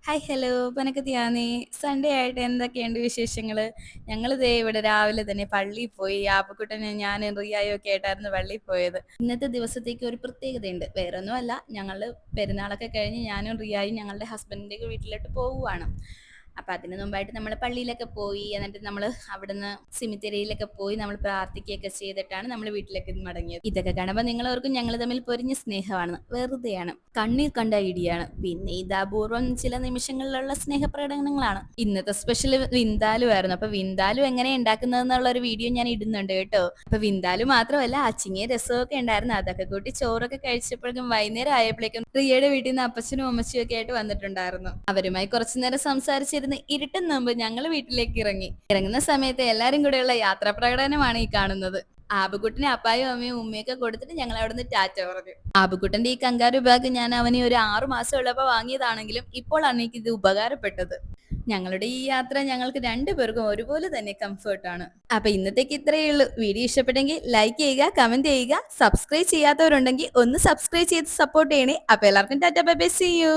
Hi hello പനക്കത്തിയാന്നേ. Sunday ആയിട്ട് എന്തൊക്കെയുണ്ട് വിശേഷങ്ങള്? ഞങ്ങൾ ദേ ഇവിടെ രാവിലെ തന്നെ പള്ളിയിൽ പോയി. ആപ്പക്കുട്ടനും ഞാനും റിയായും ഒക്കെ ആയിട്ടായിരുന്നു പള്ളിയിൽ പോയത്. ഇന്നത്തെ ദിവസത്തേക്ക് ഒരു പ്രത്യേകതയുണ്ട്. വേറൊന്നുമല്ല, ഞങ്ങൾ പെരുന്നാളൊക്കെ കഴിഞ്ഞ് ഞാനും റിയായും ഞങ്ങളുടെ ഹസ്ബൻഡിൻ്റെ വീട്ടിലോട്ട് പോവുകയാണ്. അപ്പം അതിന് മുമ്പായിട്ട് നമ്മൾ പള്ളിയിലൊക്കെ പോയി. എന്നിട്ട് നമ്മൾ അവിടുന്ന് സിമിത്തിരിയിലൊക്കെ പോയി നമ്മൾ പ്രാർത്ഥിക്കുകയൊക്കെ ചെയ്തിട്ടാണ് നമ്മൾ വീട്ടിലേക്ക് മടങ്ങിയത്. ഇതൊക്കെ കാണുമ്പോൾ നിങ്ങളോർക്കും ഞങ്ങൾ തമ്മിൽ പൊരിഞ്ഞ സ്നേഹമാണ്, വെറുതെയാണ്, കണ്ണീർ കണ്ട ഇടിയാണ്. പിന്നെ ഇത് അപൂർവം ചില നിമിഷങ്ങളിലുള്ള സ്നേഹപ്രകടനങ്ങളാണ്. ഇന്നത്തെ സ്പെഷ്യൽ വിന്താലു ആയിരുന്നു. അപ്പൊ വിന്താലു എങ്ങനെ ഉണ്ടാക്കുന്നതെന്നുള്ള ഒരു വീഡിയോ ഞാൻ ഇടുന്നുണ്ട് കേട്ടോ. അപ്പൊ വിന്താലു മാത്രമല്ല, അച്ചിങ്ങയും രസമൊക്കെ ഉണ്ടായിരുന്നു. അതൊക്കെ കൂട്ടി ചോറൊക്കെ കഴിച്ചപ്പോഴേക്കും വൈകുന്നേരം ആയപ്പോഴേക്കും റിയയുടെ വീട്ടിൽ നിന്ന് അപ്പച്ചനും അമ്മച്ചിയും ഒക്കെ ആയിട്ട് വന്നിട്ടുണ്ടായിരുന്നു. അവരുമായി കുറച്ചു നേരം സംസാരിച്ചിരുന്ന് ഇരുട്ടും മുമ്പ് ഞങ്ങൾ വീട്ടിലേക്ക് ഇറങ്ങി. ഇറങ്ങുന്ന സമയത്ത് എല്ലാരും കൂടെയുള്ള യാത്രാ പ്രകടനമാണ് ഈ കാണുന്നത്. ആബുക്കുട്ടിനെ അപ്പായും അമ്മയും ഉമ്മയൊക്കെ കൊടുത്തിട്ട് ഞങ്ങൾ അവിടുന്ന് ടാറ്റ പറഞ്ഞു. ആബുക്കുട്ടന്റെ ഈ കങ്കാരു ബാഗ് ഞാൻ അവന് ഒരു 6 മാസം ഉള്ളപ്പോൾ വാങ്ങിയതാണെങ്കിലും ഇപ്പോഴാണ് എനിക്ക് ഇത് ഉപകാരപ്പെട്ടത്. ഞങ്ങളുടെ ഈ യാത്ര ഞങ്ങൾക്ക് രണ്ടുപേർക്കും ഒരുപോലെ തന്നെ കംഫർട്ടാണ്. അപ്പൊ ഇന്നത്തേക്ക് ഇത്രയേ ഉള്ളൂ. വീഡിയോ ഇഷ്ടപ്പെട്ടെങ്കിൽ ലൈക്ക് ചെയ്യുക, കമന്റ് ചെയ്യുക, സബ്സ്ക്രൈബ് ചെയ്യാത്തവരുണ്ടെങ്കിൽ ഒന്ന് സബ്സ്ക്രൈബ് ചെയ്ത് സപ്പോർട്ട് ചെയ്യണേ. അപ്പൊ എല്ലാവർക്കും tata bye bye, see U.